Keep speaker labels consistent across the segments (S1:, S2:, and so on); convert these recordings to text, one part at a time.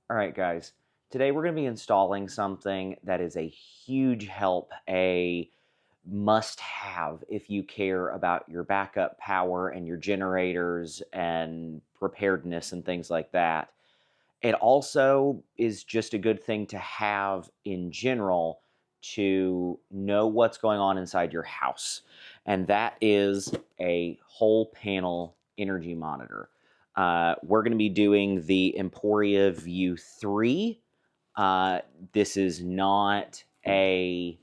S1: All right, guys. Today we're going to be installing something that is a huge help, a must-have if you care about your backup power and your generators and preparedness and things like that. It also is just a good thing to have in general to know what's going on inside your house. And that is a whole panel energy monitor. We're going to be doing the Emporia Vue 3. This is not a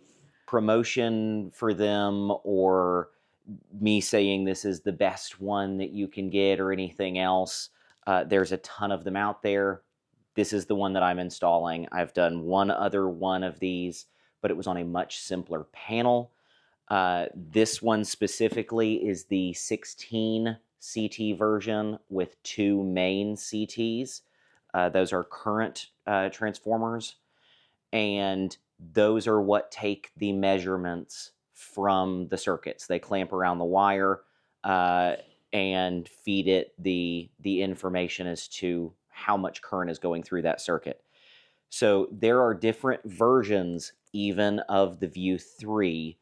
S1: promotion for them or me saying this is the best one that you can get or anything else. There's a ton of them out there. This is the one that I'm installing. I've done one other one of these, but it was on a much simpler panel. This one specifically is the 16 CT version with two main CTs. Those are current transformers, and those are what take the measurements from the circuits. They clamp around the wire and feed it the information as to how much current is going through that circuit. So there are different versions even of the Vue 3.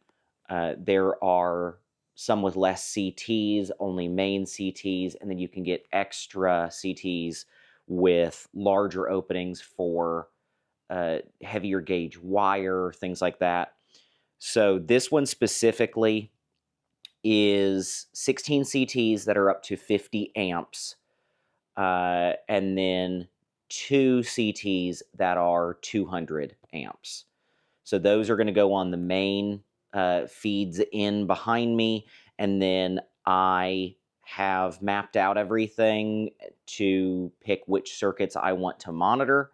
S1: There are some with less CTs, only main CTs, and then you can get extra CTs with larger openings for heavier gauge wire, things like that. So this one specifically is 16 CTs that are up to 50 amps, and then two CTs that are 200 amps. So those are going to go on the main feeds in behind me, and then I have mapped out everything to pick which circuits I want to monitor.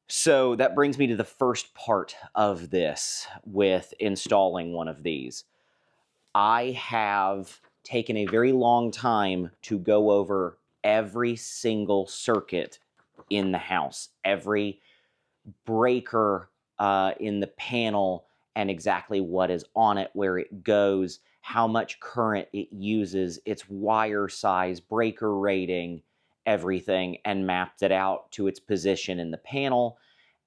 S1: So that brings me to the first part of this with installing one of these. I have taken a very long time to go over every single circuit in the house, every breaker in the panel, and exactly what is on it, where it goes, how much current it uses, its wire size, breaker rating, everything, and mapped it out to its position in the panel,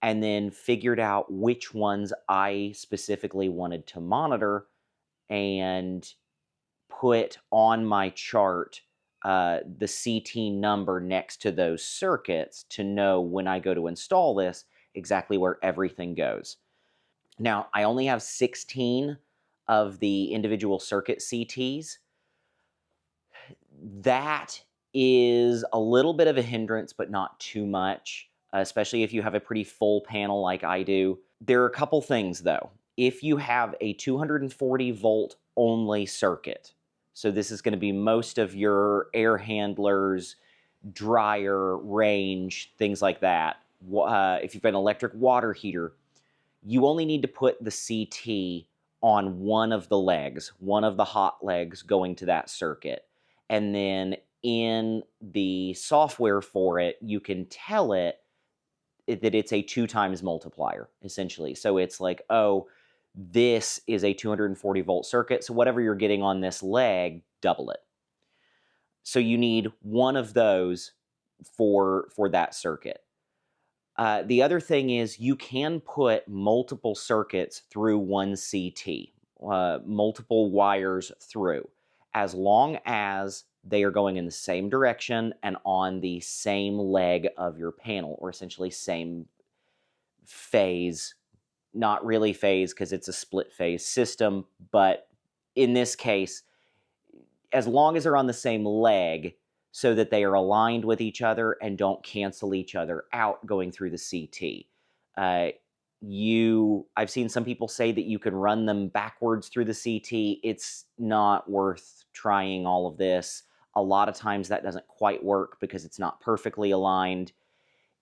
S1: and then figured out which ones I specifically wanted to monitor and put on my chart the CT number next to those circuits to know when I go to install this exactly where everything goes. Now, I only have 16 of the individual circuit CTs. That is a little bit of a hindrance, but not too much, especially if you have a pretty full panel like I do. There are a couple things though. If you have a 240 volt only circuit, so this is going to be most of your air handlers, dryer, range, things like that. If you've got an electric water heater, you only need to put the CT on one of the legs, one of the hot legs going to that circuit. And then in the software for it, you can tell it that it's a 2 times multiplier, essentially. So it's like, oh, this is a 240 volt circuit, so whatever you're getting on this leg, double it. So you need one of those for that circuit. The other thing is you can put multiple circuits through one CT, multiple wires through, as long as they are going in the same direction and on the same leg of your panel, or essentially same phase. Not really phase because it's a split phase system, but in this case, as long as they're on the same leg so that they are aligned with each other and don't cancel each other out going through the CT. I've seen some people say that you can run them backwards through the CT. It's not worth trying all of this. A lot of times that doesn't quite work because it's not perfectly aligned,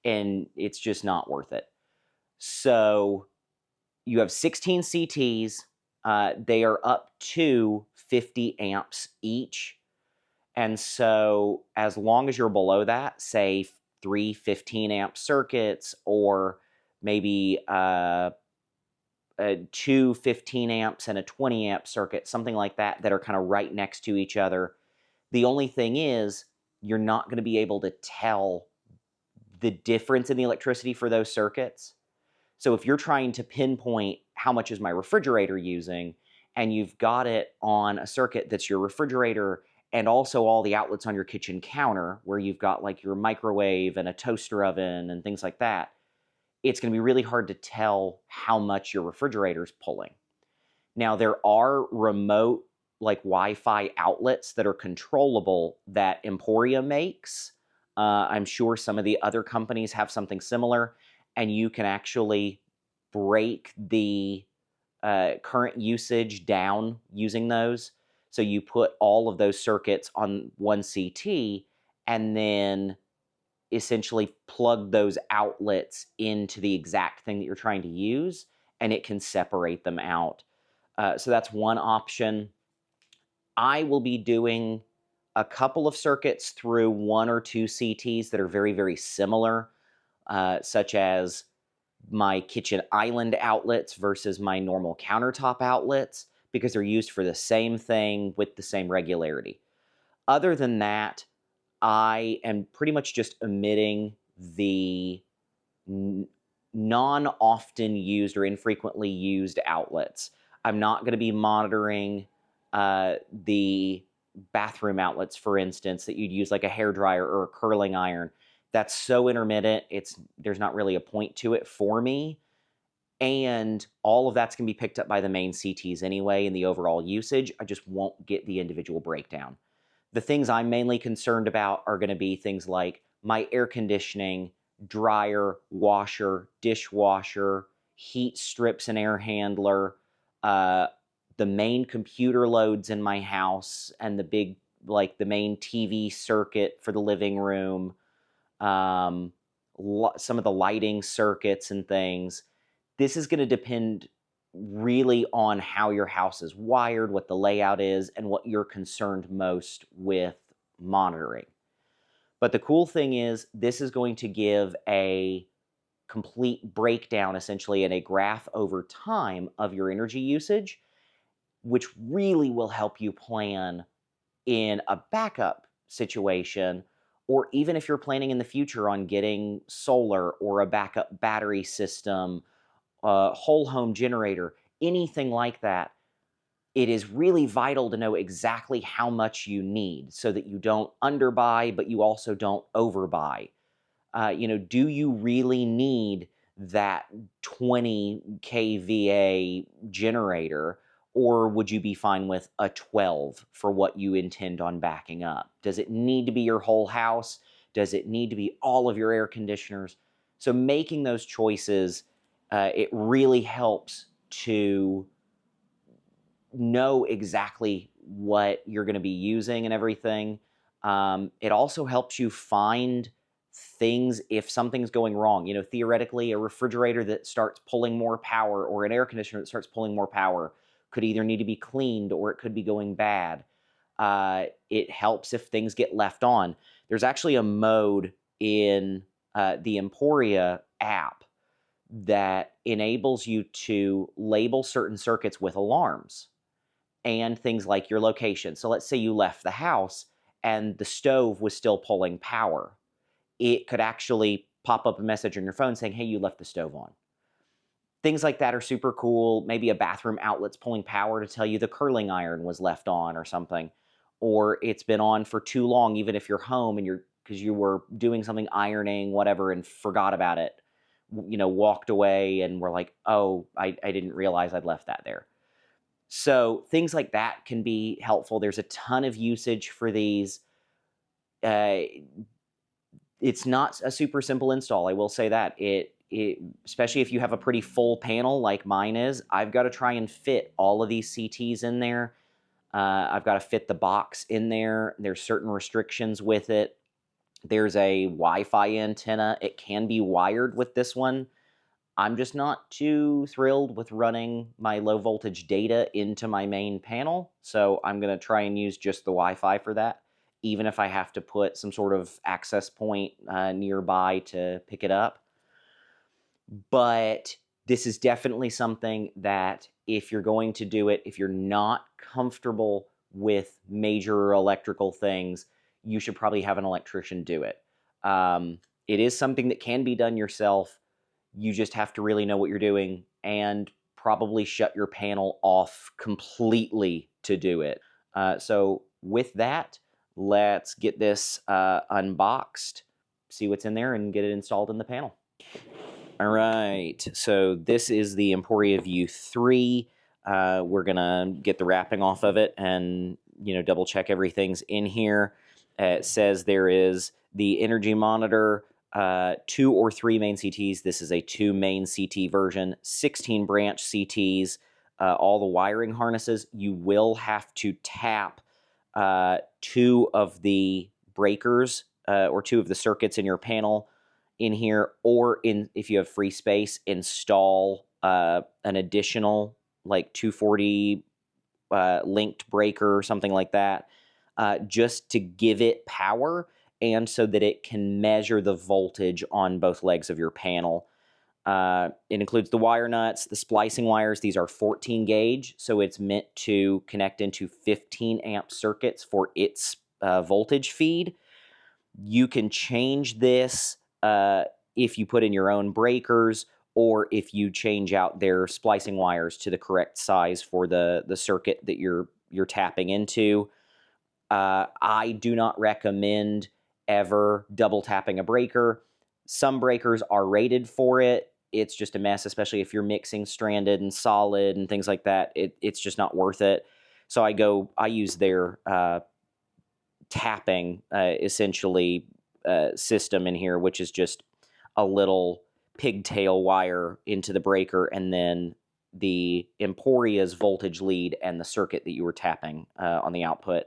S1: and it's just not worth it. So you have 16 CTs. They are up to 50 amps each. And so as long as you're below that, say 3 15 amp circuits, or maybe 2 15 amps and a 20 amp circuit, something like that, that are kind of right next to each other. The only thing is, you're not going to be able to tell the difference in the electricity for those circuits. So if you're trying to pinpoint how much is my refrigerator using, and you've got it on a circuit that's your refrigerator and also all the outlets on your kitchen counter, where you've got like your microwave and a toaster oven and things like that, it's going to be really hard to tell how much your refrigerator is pulling. Now, there are remote like Wi-Fi outlets that are controllable that Emporia makes. I'm sure some of the other companies have something similar, and you can actually break the current usage down using those. So you put all of those circuits on one CT and then essentially plug those outlets into the exact thing that you're trying to use, and it can separate them out. So that's one option. I will be doing a couple of circuits through one or two CTs that are very, very similar, such as my kitchen island outlets versus my normal countertop outlets, because they're used for the same thing with the same regularity. Other than that, I am pretty much just omitting the non-often used or infrequently used outlets. I'm not going to be monitoring the bathroom outlets, for instance, that you'd use like a hairdryer or a curling iron. That's so intermittent, there's not really a point to it for me. And all of that's going to be picked up by the main CTs anyway in the overall usage. I just won't get the individual breakdown. The things I'm mainly concerned about are going to be things like my air conditioning, dryer, washer, dishwasher, heat strips and air handler, the main computer loads in my house, and the big, like the main TV circuit for the living room, some of the lighting circuits and things. This is going to depend really on how your house is wired, what the layout is, and what you're concerned most with monitoring. But the cool thing is, this is going to give a complete breakdown, essentially, and a graph over time of your energy usage, which really will help you plan in a backup situation, or even if you're planning in the future on getting solar or a backup battery system, a whole home generator, anything like that. It is really vital to know exactly how much you need so that you don't underbuy, but you also don't overbuy. Do you really need that 20 kVA generator, or would you be fine with a 12 for what you intend on backing up? Does it need to be your whole house? Does it need to be all of your air conditioners? So making those choices, it really helps to know exactly what you're going to be using and everything. It also helps you find things if something's going wrong. Theoretically, a refrigerator that starts pulling more power or an air conditioner that starts pulling more power could either need to be cleaned or it could be going bad. It helps if things get left on. There's actually a mode in the Emporia app that enables you to label certain circuits with alarms and things like your location. So let's say you left the house and the stove was still pulling power. It could actually pop up a message on your phone saying, hey, you left the stove on. Things like that are super cool. Maybe a bathroom outlet's pulling power to tell you the curling iron was left on or something. Or it's been on for too long, even if you're home and because you were doing something, ironing, whatever, and forgot about it. Walked away and were like, oh, I didn't realize I'd left that there. So things like that can be helpful. There's a ton of usage for these. It's not a super simple install, I will say that. Especially if you have a pretty full panel like mine is, I've got to try and fit all of these CTs in there. I've got to fit the box in there. There's certain restrictions with it. There's a Wi-Fi antenna. It can be wired with this one. I'm just not too thrilled with running my low voltage data into my main panel, so I'm going to try and use just the Wi-Fi for that, even if I have to put some sort of access point nearby to pick it up. But this is definitely something that if you're going to do it, if you're not comfortable with major electrical things, you should probably have an electrician do it. It is something that can be done yourself. You just have to really know what you're doing and probably shut your panel off completely to do it. So with that, let's get this unboxed, see what's in there, and get it installed in the panel. All right, so this is the Emporia Vue 3. We're gonna get the wrapping off of it and double check everything's in here. It says there is the energy monitor, 2 or 3 main CTs. This is a 2 main CT version, 16 branch CTs, all the wiring harnesses. You will have to tap 2 of the breakers or 2 of the circuits in your panel in here, or if you have free space, install an additional like 240 linked breaker or something like that, just to give it power and so that it can measure the voltage on both legs of your panel. It includes the wire nuts, the splicing wires. These are 14 gauge, so it's meant to connect into 15 amp circuits for its voltage feed. You can change this if you put in your own breakers, or if you change out their splicing wires to the correct size for the circuit that you're tapping into. I do not recommend ever double tapping a breaker. Some breakers are rated for it. It's just a mess, especially if you're mixing stranded and solid and things like that. It's just not worth it. So I use their tapping essentially system in here, which is just a little pigtail wire into the breaker, and then the Emporia's voltage lead and the circuit that you were tapping on the output.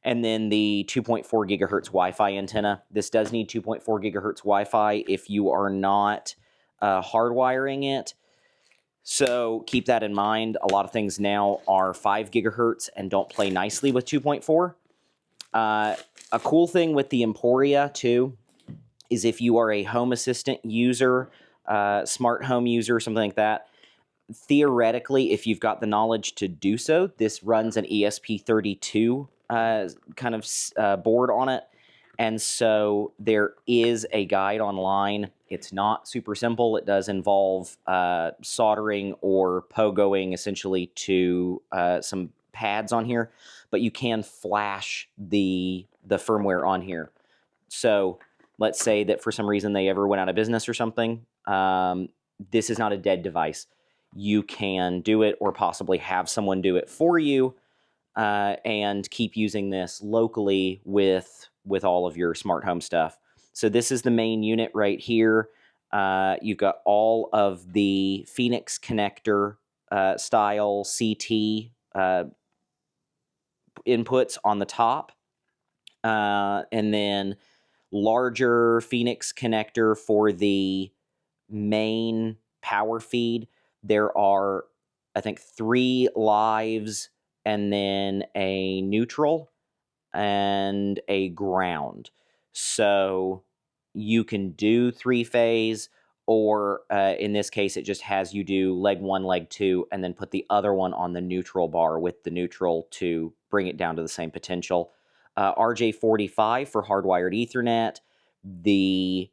S1: And then the 2.4 gigahertz Wi-Fi antenna. This does need 2.4 gigahertz Wi-Fi if you are not hardwiring it. So keep that in mind. A lot of things now are 5 gigahertz and don't play nicely with 2.4. A cool thing with the Emporia, too, is if you are a home assistant user, smart home user, something like that, theoretically, if you've got the knowledge to do so, this runs an ESP32 kind of board on it. And so there is a guide online. It's not super simple. It does involve soldering or pogoing essentially to some pads on here, but you can flash the firmware on here. So let's say that for some reason they ever went out of business or something. This is not a dead device. You can do it, or possibly have someone do it for you, and keep using this locally with all of your smart home stuff. So this is the main unit right here. You've got all of the Phoenix connector style CT inputs on the top, and then larger Phoenix connector for the main power feed. There are, I think, 3 lives, and then a neutral and a ground. So you can do 3-phase, or in this case, it just has you do leg 1, leg 2, and then put the other one on the neutral bar with the neutral to bring it down to the same potential. RJ45 for hardwired Ethernet, the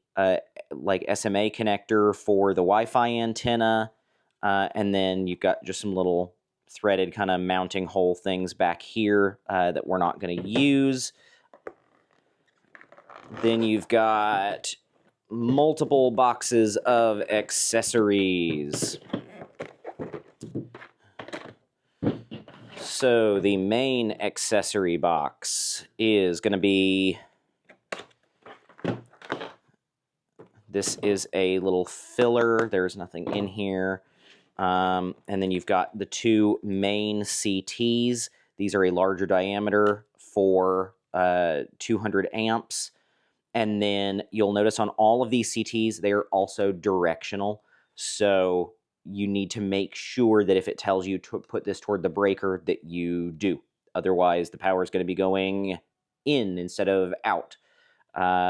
S1: like SMA connector for the Wi-Fi antenna, and then you've got just some little threaded kind of mounting hole things back here that we're not going to use. Then you've got multiple boxes of accessories. So the main accessory box is going to be, this is a little filler. There's nothing in here. And then you've got the 2 main CTs. These are a larger diameter for 200 amps. And then you'll notice on all of these CTs, they're also directional. So you need to make sure that if it tells you to put this toward the breaker, that you do. Otherwise, the power is going to be going in instead of out.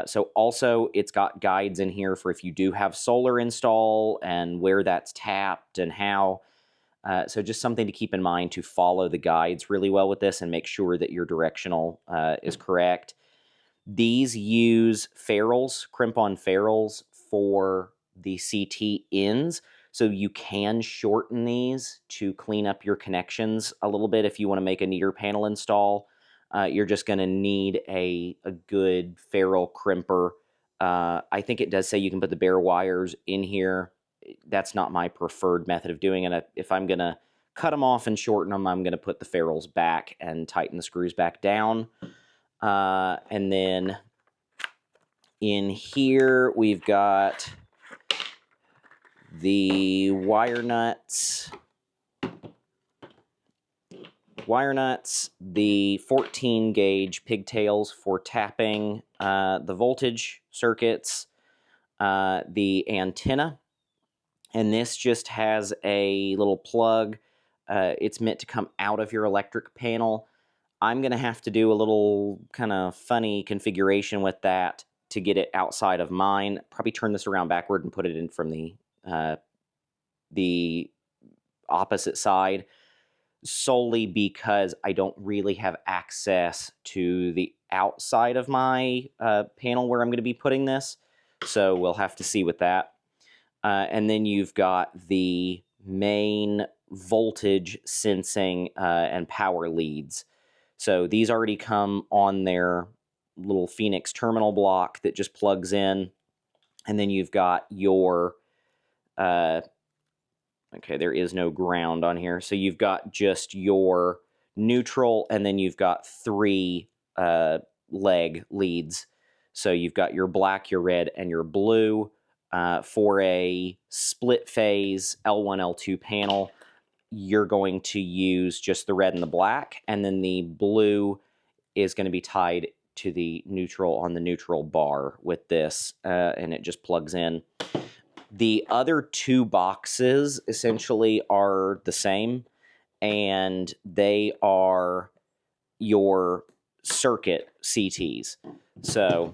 S1: So also, it's got guides in here for if you do have solar install and where that's tapped and how. So just something to keep in mind, to follow the guides really well with this and make sure that your directional is correct. These use ferrules, crimp-on ferrules for the CT ends, so you can shorten these to clean up your connections a little bit if you want to make a neater panel install. You're just going to need a good ferrule crimper. I think it does say you can put the bare wires in here. That's not my preferred method of doing it. If I'm going to cut them off and shorten them, I'm going to put the ferrules back and tighten the screws back down. And then in here, we've got the wire nuts, the 14 gauge pigtails for tapping the voltage circuits, the antenna, and this just has a little plug. It's meant to come out of your electric panel. I'm going to have to do a little kind of funny configuration with that to get it outside of mine. Probably turn this around backward and put it in from the opposite side, solely because I don't really have access to the outside of my panel where I'm going to be putting this. So we'll have to see with that. And then you've got the main voltage sensing and power leads. So these already come on their little Phoenix terminal block that just plugs in. And then you've got your, okay, there is no ground on here. So you've got just your neutral, and then you've got 3 leg leads. So you've got your black, your red, and your blue. For a split phase L1, L2 panel, you're going to use just the red and the black, and then the blue is going to be tied to the neutral on the neutral bar with this, and it just plugs in. The other 2 boxes essentially are the same, and they are your circuit CTs. So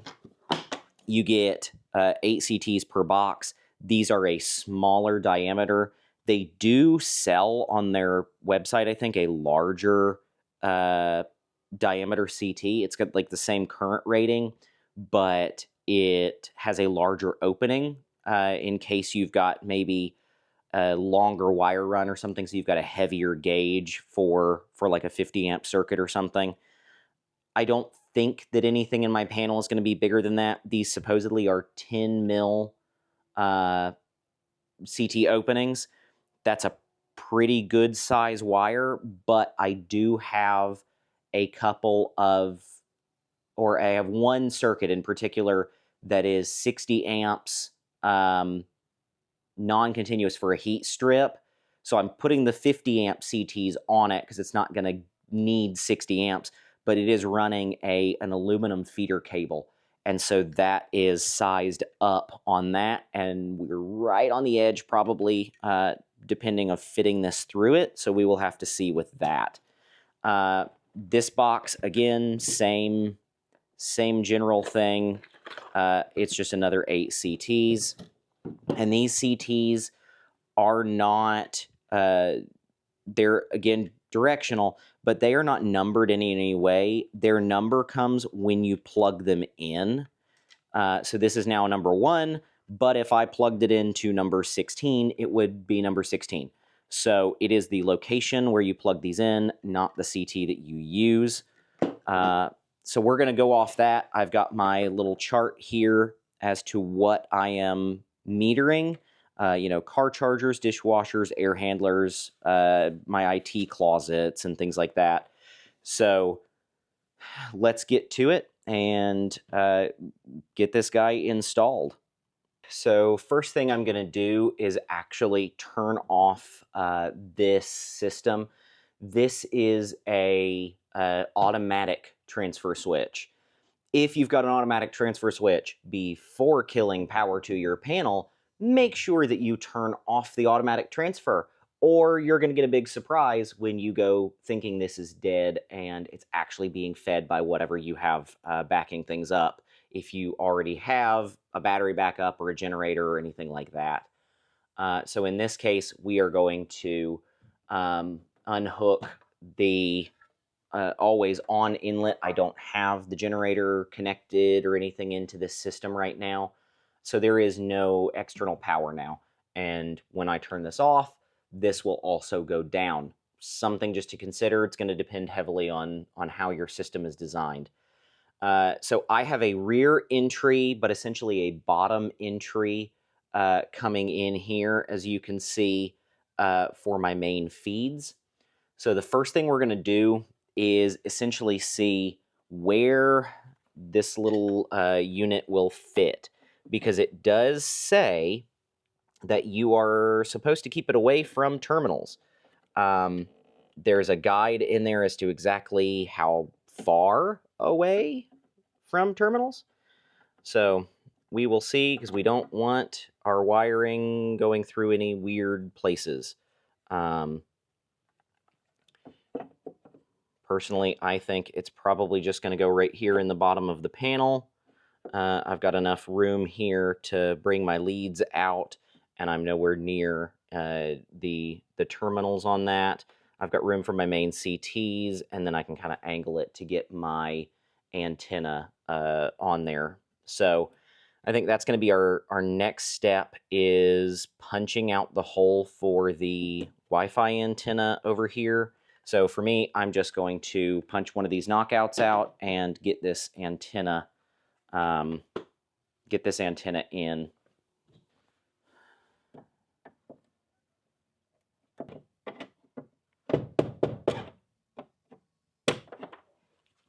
S1: you get 8 CTs per box. These are a smaller diameter. They do sell on their website, I think, a larger diameter CT. It's got like the same current rating, but it has a larger opening in case you've got maybe a longer wire run or something, so you've got a heavier gauge for like a 50 amp circuit or something. I don't think that anything in my panel is going to be bigger than that. These supposedly are 10 mil CT openings. That's a pretty good size wire, but I do have a couple of, or I have one circuit in particular that is 60 amps non-continuous for a heat strip. So I'm putting the 50 amp CTs on it because it's not going to need 60 amps, but it is running an aluminum feeder cable. And so that is sized up on that, and we're right on the edge probably, depending of fitting this through it. So we will have to see with that. This box, again, same general thing. It's just another 8 CTs. And these CTs are not, they're, again, directional, but they are not numbered in any way. Their number comes when you plug them in. So this is now number 1, but if I plugged it into number 16, it would be number 16. So it is the location where you plug these in, not the CT that you use. So we're going to go off that. I've got my little chart here as to what I am metering. Car chargers, dishwashers, air handlers, my IT closets, and things like that. So let's get to it and get this guy installed. So first thing I'm going to do is actually turn off this system. This is a automatic transfer switch. If you've got an automatic transfer switch, before killing power to your panel, make sure that you turn off the automatic transfer, or you're going to get a big surprise when you go thinking this is dead and it's actually being fed by whatever you have backing things up, if you already have a battery backup or a generator or anything like that. So in this case, we are going to unhook the always on inlet. I don't have the generator connected or anything into this system right now. So there is no external power now. And when I turn this off, this will also go down. Something just to consider. It's going to depend heavily on how your system is designed. So I have a rear entry, but essentially a bottom entry coming in here, as you can see, for my main feeds. So the first thing we're going to do is essentially see where this little unit will fit, because it does say that you are supposed to keep it away from terminals. There's a guide in there as to exactly how far away from terminals. So we will see, because we don't want our wiring going through any weird places. Personally, I think it's probably just going to go right here in the bottom of the panel. I've got enough room here to bring my leads out, and I'm nowhere near the terminals on that. I've got room for my main CTs, and then I can kind of angle it to get my antenna on there. So I think that's going to be our next step, is punching out the hole for the Wi-Fi antenna over here. So for me, I'm just going to punch one of these knockouts out and get this antenna in.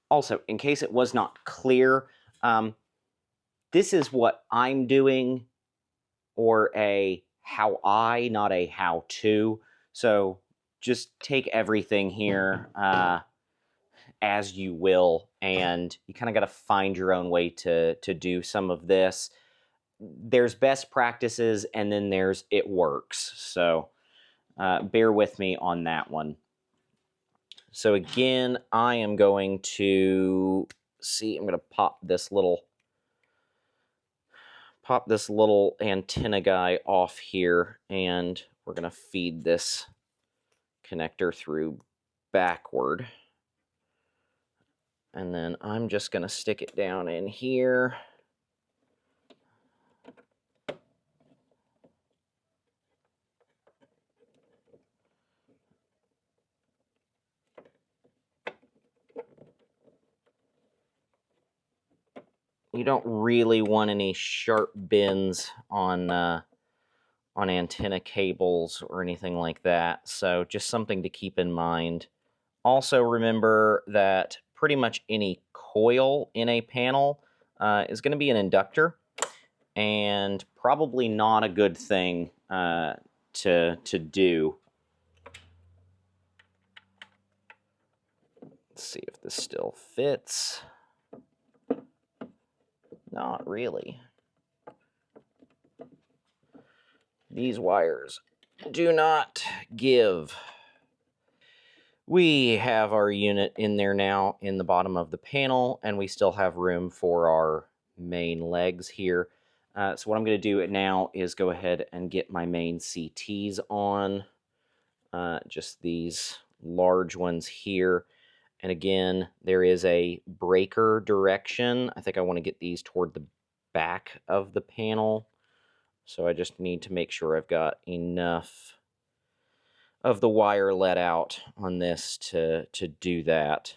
S1: Also, in case it was not clear, this is what I'm doing, or a how I, not a how to. So just take everything here as you will, and you kind of got to find your own way to do some of this. There's best practices, and then there's it works. So bear with me on that one. So again, I am going to see, I'm going to pop this little antenna guy off here, and we're going to feed this connector through backward. And then I'm just going to stick it down in here. You don't really want any sharp bends on antenna cables or anything like that, so just something to keep in mind. Also remember that pretty much any coil in a panel is going to be an inductor, and probably not a good thing to do. Let's see if this still fits. Not really. These wires do not give. We have our unit in there now in the bottom of the panel, and we still have room for our main legs here. So what I'm going to do now is go ahead and get my main CTs on, just these large ones here. And again, there is a breaker direction. I think I want to get these toward the back of the panel. So I just need to make sure I've got enough of the wire let out on this to do that.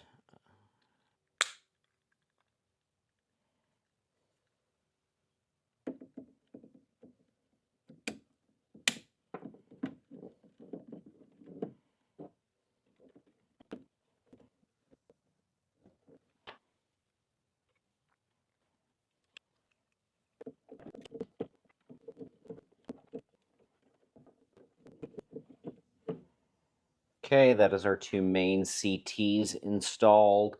S1: Okay, that is our two main CTs installed.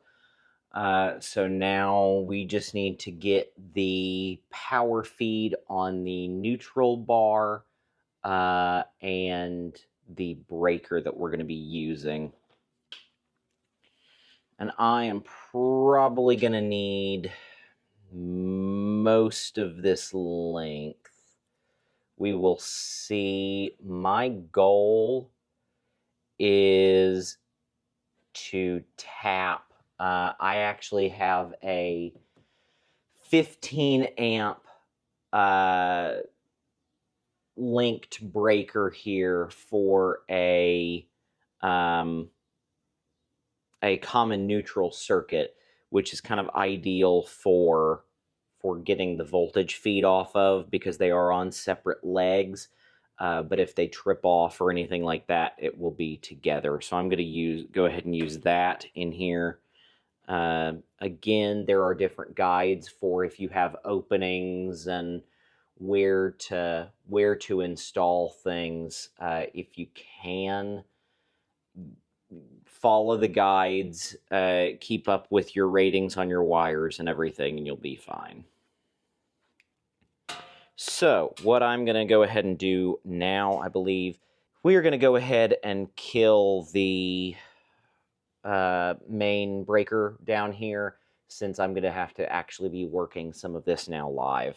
S1: So now we just need to get the power feed on the neutral bar and the breaker that we're going to be using. And I am probably going to need most of this length. We will see. My goal is to tap. I actually have a 15 amp linked breaker here for a common neutral circuit, which is kind of ideal for getting the voltage feed off of, because they are on separate legs. But if they trip off or anything like that, it will be together. So I'm going to go ahead and use that in here. Again, there are different guides for if you have openings and where to install things. If you can, follow the guides, keep up with your ratings on your wires and everything, and you'll be fine. So what I'm going to go ahead and do now, I believe, we are going to go ahead and kill the main breaker down here, since I'm going to have to actually be working some of this now live.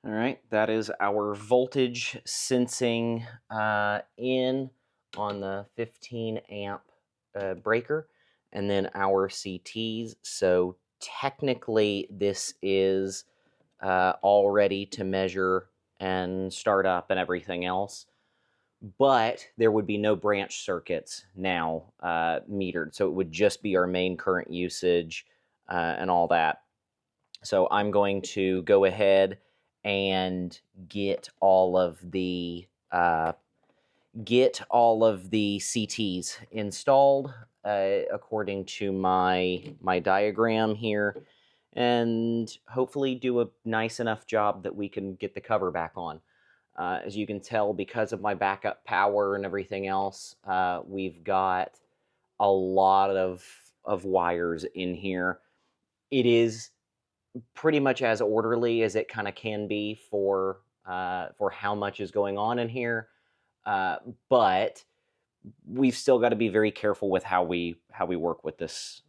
S1: All right, that is our voltage sensing in on the 15 amp breaker, and then our CTs. So technically this is all ready to measure and start up and everything else, but there would be no branch circuits now metered, so it would just be our main current usage and all that. So I'm going to go ahead and get all of the CTs installed according to my diagram here, and hopefully do a nice enough job that we can get the cover back on. As you can tell, because of my backup power and everything else, we've got a lot of wires in here. It is pretty much as orderly as it kind of can be for how much is going on in here, but we've still got to be very careful with how we work with this.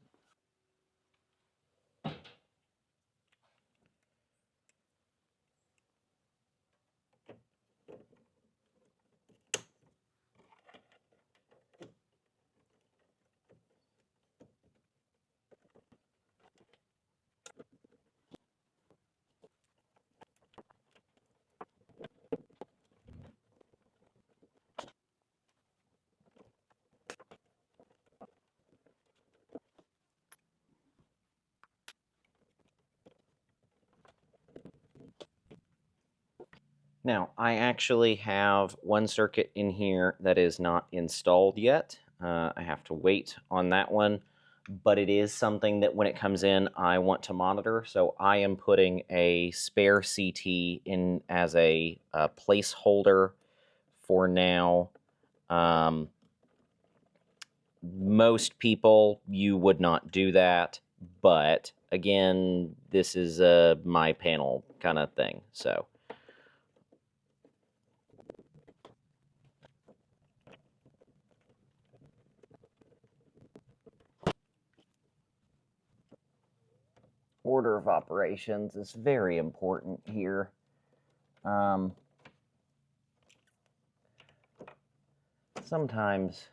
S1: Now, I actually have one circuit in here that is not installed yet. I have to wait on that one, but it is something that when it comes in, I want to monitor. So I am putting a spare CT in as a placeholder for now. Most people, you would not do that, but again, this is my panel kind of thing, so. Order of operations is very important here. Sometimes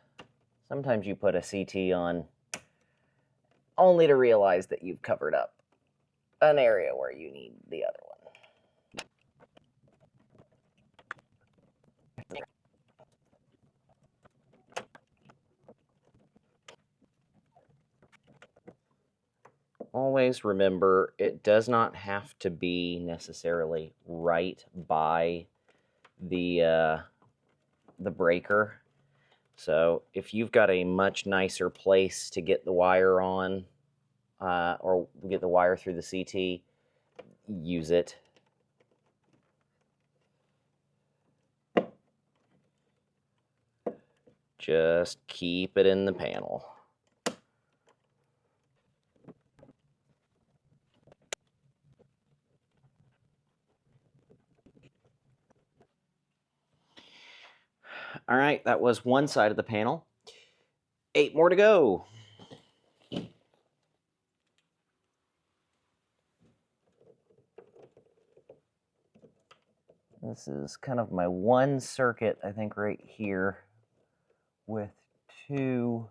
S1: you put a CT on only to realize that you've covered up an area where you need the other one. Always remember, it does not have to be necessarily right by the breaker. So if you've got a much nicer place to get the wire on, or get the wire through the CT, use it. Just keep it in the panel. All right, that was one side of the panel. 8 more to go. This is kind of my one circuit, I think, right here with 2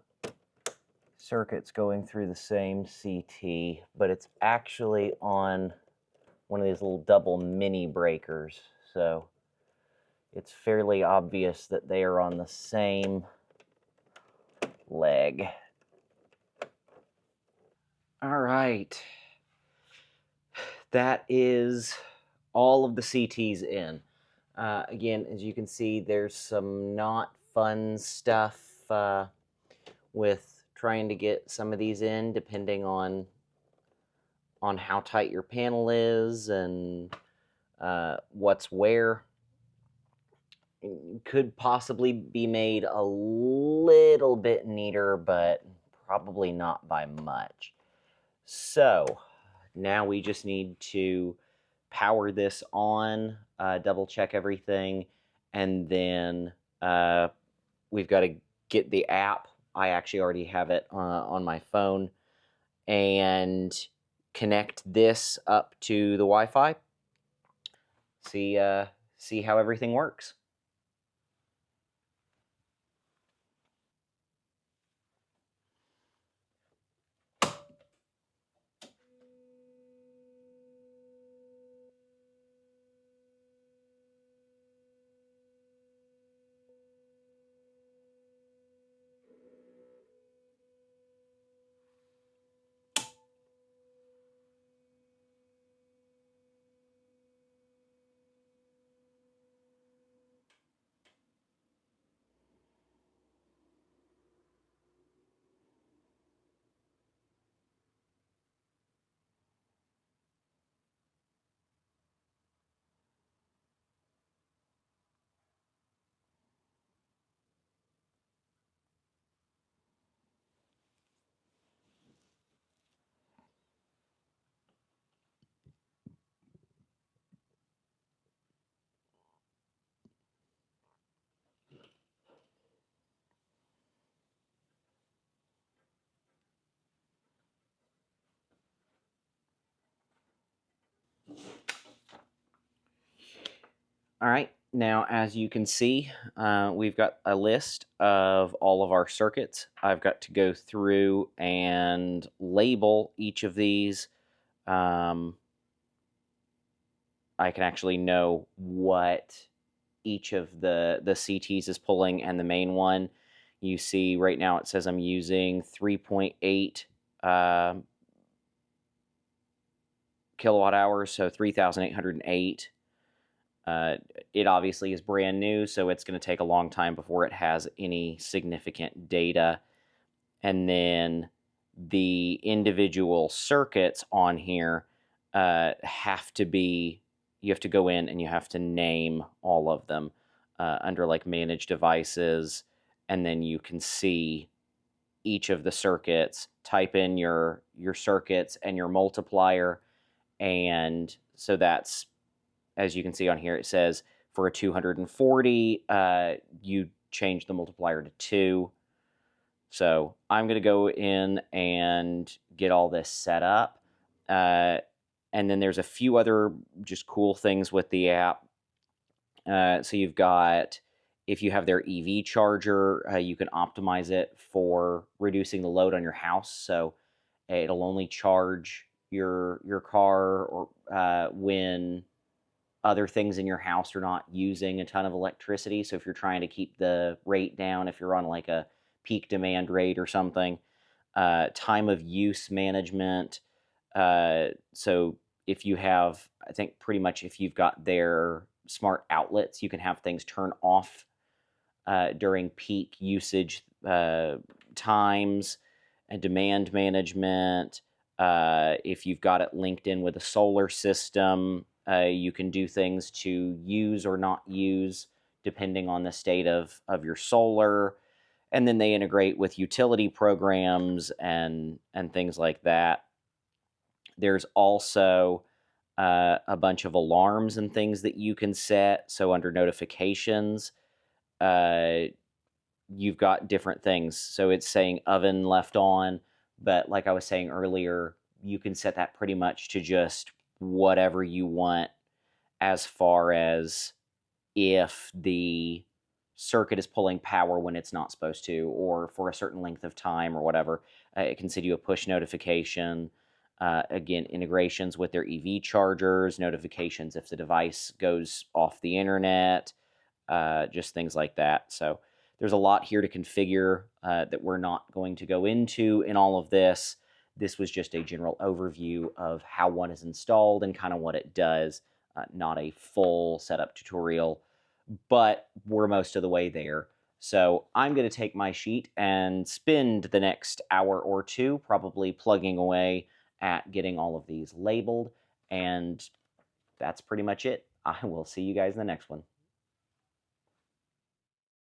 S1: circuits going through the same CT, but it's actually on one of these little double mini breakers, so it's fairly obvious that they are on the same leg. All right, that is all of the CTs in. Again, as you can see, there's some not fun stuff with trying to get some of these in, depending on how tight your panel is and what's where. It could possibly be made a little bit neater, but probably not by much. So now we just need to power this on, double check everything, and then we've got to get the app. I actually already have it on my phone, and connect this up to the Wi-Fi. See how everything works. All right, now as you can see, we've got a list of all of our circuits. I've got to go through and label each of these. I can actually know what each of the CTs is pulling, and the main one, you see right now it says I'm using 3.8 kilowatt hours, so 3,808. It obviously is brand new, so it's going to take a long time before it has any significant data. And then the individual circuits on here have to be, you have to go in and you have to name all of them under like manage devices, and then you can see each of the circuits, type in your circuits and your multiplier, and so that's, as you can see on here, it says for a 240, you change the multiplier to 2. So I'm going to go in and get all this set up. And then there's a few other just cool things with the app. So you've got, if you have their EV charger, you can optimize it for reducing the load on your house. So it'll only charge your car or when other things in your house are not using a ton of electricity. So if you're trying to keep the rate down, if you're on like a peak demand rate or something, time of use management. So if you have, I think pretty much if you've got their smart outlets, you can have things turn off during peak usage times, and demand management. If you've got it linked in with a solar system, you can do things to use or not use depending on the state of your solar. And then they integrate with utility programs and things like that. There's also a bunch of alarms and things that you can set. So under notifications, you've got different things. So it's saying oven left on, but like I was saying earlier, you can set that pretty much to just whatever you want as far as if the circuit is pulling power when it's not supposed to, or for a certain length of time or whatever. It can send you a push notification. Again, integrations with their EV chargers, notifications if the device goes off the internet, just things like that. So there's a lot here to configure that we're not going to go into in all of this. This was just a general overview of how one is installed and kind of what it does, not a full setup tutorial, but we're most of the way there. So I'm going to take my sheet and spend the next hour or two probably plugging away at getting all of these labeled, and that's pretty much it. I will see you guys in the next one.